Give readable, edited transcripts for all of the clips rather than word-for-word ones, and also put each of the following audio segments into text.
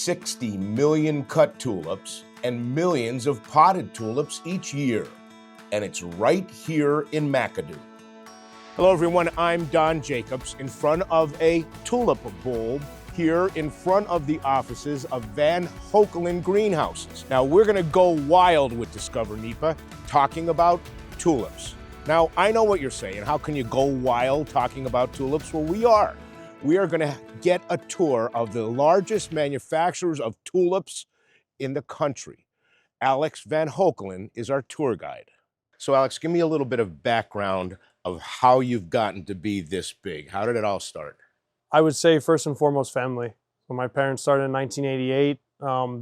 60 million cut tulips and millions of potted tulips each year. And it's right here in McAdoo. Hello everyone, I'm Don Jacobs in front of a tulip bulb here in front of the offices of Van Hoekelen Greenhouses. Now we're gonna go wild with DiscoverNEPA talking about tulips. Now I know what you're saying, how can you go wild talking about tulips? Well, we are. We are gonna get a tour of the largest manufacturers of tulips in the country. Alex van Hoekelen is our tour guide. So Alex, give me a little bit of background of how you've gotten to be this big. How did it all start? I would say first and foremost family. When my parents started in 1988,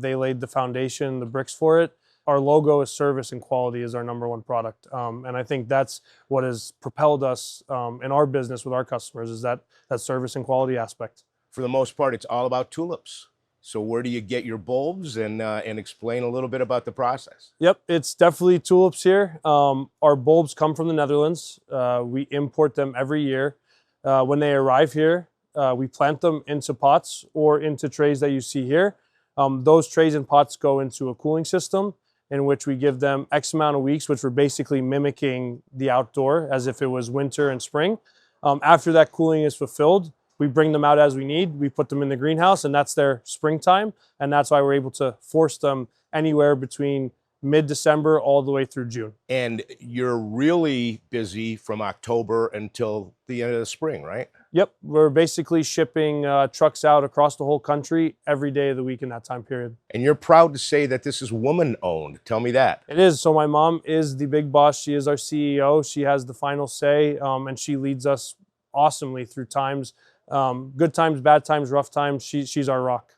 they laid the foundation, the bricks for it. Our logo is service and quality is our #1 product. And I think that's what has propelled us in our business with our customers is that service and quality aspect. For the most part, it's all about tulips. So where do you get your bulbs and explain a little bit about the process? Yep, it's definitely tulips here. Our bulbs come from the Netherlands. We import them every year. When they arrive here, we plant them into pots or into trays that you see here. Those trays and pots go into a cooling system in which we give them X amount of weeks, which we're basically mimicking the outdoor as if it was winter and spring. After that cooling is fulfilled, we bring them out as we need. We put them in the greenhouse and that's their springtime. And that's why we're able to force them anywhere between mid-December all the way through June. And you're really busy from October until the end of the spring, right? Yep, we're basically shipping trucks out across the whole country every day of the week in that time period. And you're proud to say that this is woman-owned. Tell me that. It is. So my mom is the big boss. She is our CEO. She has the final say, and she leads us awesomely through times. Good times, bad times, rough times. She's our rock.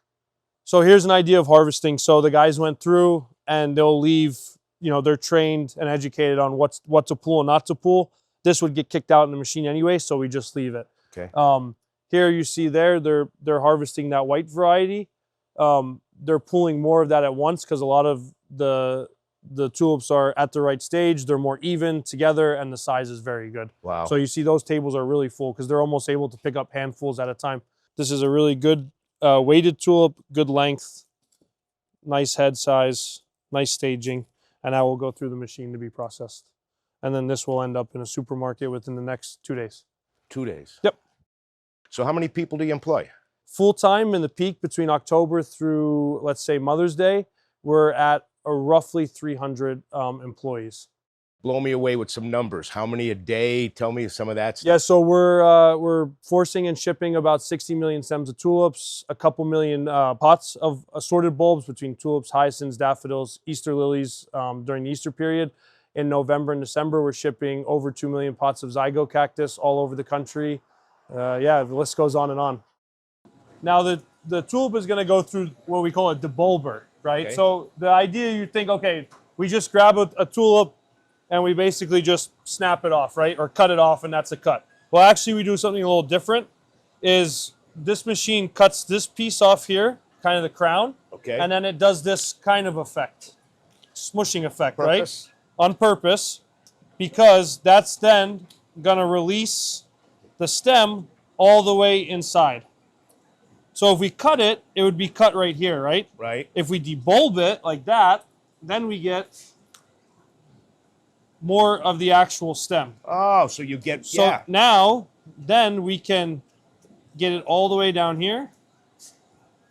So here's an idea of harvesting. So the guys went through and they'll leave, you know, they're trained and educated on what to pull and not to pull. This would get kicked out in the machine anyway, so we just leave it. Okay. Here you see they're harvesting that white variety. They're pulling more of that at once because a lot of the tulips are at the right stage. They're more even together and the size is very good. Wow. So you see those tables are really full because they're almost able to pick up handfuls at a time. This is a really good weighted tulip, good length, nice head size, nice staging, and that will go through the machine to be processed. And then this will end up in a supermarket within the next 2 days. 2 days? Yep. So how many people do you employ? Full-time in the peak between October through, let's say, Mother's Day, we're at a roughly 300 employees. Blow me away with some numbers. How many a day? Tell me some of that stuff. Yeah, so we're forcing and shipping about 60 million stems of tulips, a couple million pots of assorted bulbs between tulips, hyacinths, daffodils, Easter lilies during the Easter period. In November and December, we're shipping over 2 million pots of zygo cactus all over the country. Yeah, the list goes on and on. Now the tulip is going to go through what we call a debulber, right? Okay. So the idea, you think, okay, we just grab a tulip and we basically just snap it off, right? Or cut it off and that's a cut. Well, actually we do something a little different. Is this machine cuts this piece off here, kind of the crown, okay, and then it does this kind of effect, smushing effect, right? On purpose, because that's then gonna release the stem all the way inside. So if we cut it, it would be cut right here, right? Right. If we debulb it like that, then we get more of the actual stem. Oh, so you get, so yeah. Now, then we can get it all the way down here.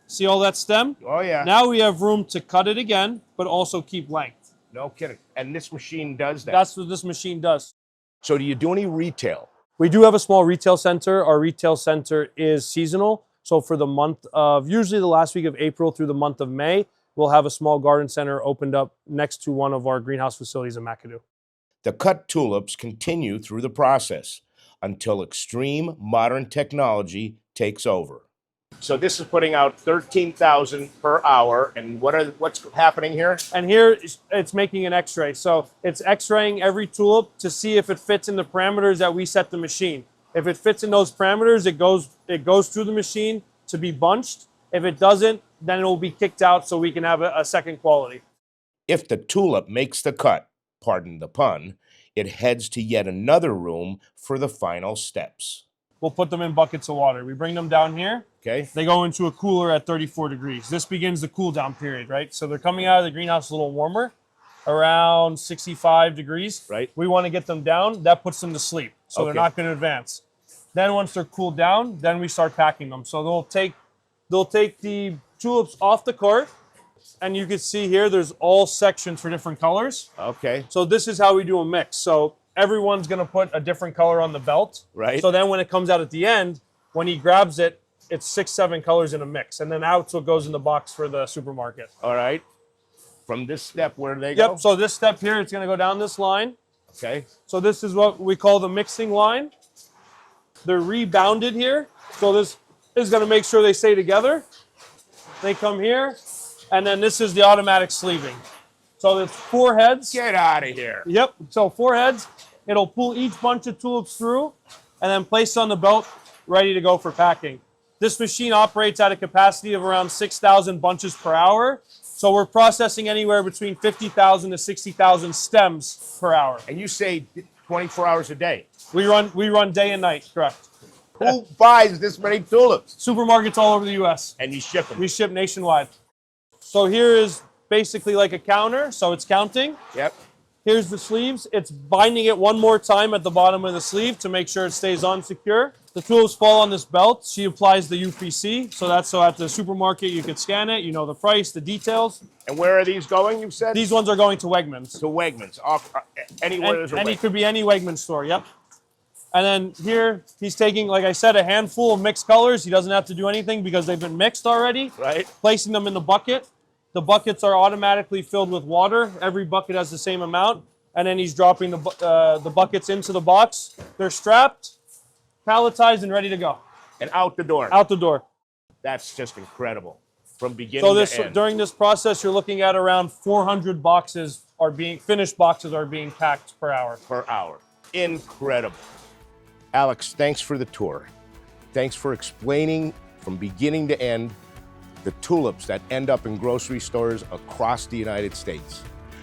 See all that stem? Oh, yeah. Now we have room to cut it again, but also keep length. No kidding. And this machine does that? That's what this machine does. So do you do any retail? We do have a small retail center. Our retail center is seasonal. So for the month of, usually the last week of April through the month of May, we'll have a small garden center opened up next to one of our greenhouse facilities in McAdoo. The cut tulips continue through the process until extreme modern technology takes over. So this is putting out 13,000 per hour. And what's happening here? And here it's making an x-ray. So it's x-raying every tulip to see if it fits in the parameters that we set the machine. If it fits in those parameters, it goes through the machine to be bunched. If it doesn't, then it will be kicked out so we can have a second quality. If the tulip makes the cut, pardon the pun, it heads to yet another room for the final steps. we'll put them in buckets of water. We bring them down here. Okay. They go into a cooler at 34 degrees. This begins the cool down period, right? So they're coming out of the greenhouse a little warmer, around 65 degrees. Right. We want to get them down. That puts them to sleep. So they're not going to advance. Then once they're cooled down, then we start packing them. So they'll take the tulips off the cart, and you can see here there's all sections for different colors. Okay. So this is how we do a mix. So everyone's going to put a different color on the belt. Right. So then when it comes out at the end, when he grabs it, it's 6, 7 colors in a mix. And then out's what goes in the box for the supermarket. All right. From this step, where do they go? Yep. So this step here, it's going to go down this line. Okay. So this is what we call the mixing line. They're rebounded here. So this is going to make sure they stay together. They come here. And then this is the automatic sleeving. So it's 4 heads. Get out of here. Yep. So 4 heads. It'll pull each bunch of tulips through and then place on the belt, ready to go for packing. This machine operates at a capacity of around 6,000 bunches per hour. So we're processing anywhere between 50,000 to 60,000 stems per hour. And you say 24 hours a day. We run day and night, correct. Who buys this many tulips? Supermarkets all over the U.S. And you ship them. We ship nationwide. So here is basically like a counter, so it's counting. Yep. Here's the sleeves. It's binding it one more time at the bottom of the sleeve to make sure it stays on secure. The tulips fall on this belt. She applies the UPC, so that's so at the supermarket you can scan it, you know the price, the details. And where are these going, you said? These ones are going to Wegmans. To Wegmans. Anywhere there's a Any Wegmans. could be any Wegmans store, yep. And then here, he's taking, like I said, a handful of mixed colors. He doesn't have to do anything because they've been mixed already. Right. Placing them in the bucket. The buckets are automatically filled with water. Every bucket has the same amount. And then he's dropping the buckets into the box. They're strapped, palletized, and ready to go. And out the door. Out the door. That's just incredible. From beginning to end. During this process, you're looking at around 400 finished boxes are being packed per hour. Per hour. Incredible. Alex, thanks for the tour. Thanks for explaining from beginning to end the tulips that end up in grocery stores across the United States.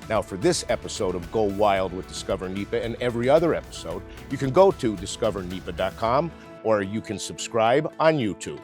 Now, for this episode of Go Wild with Discover NEPA and every other episode, you can go to discovernepa.com or you can subscribe on YouTube.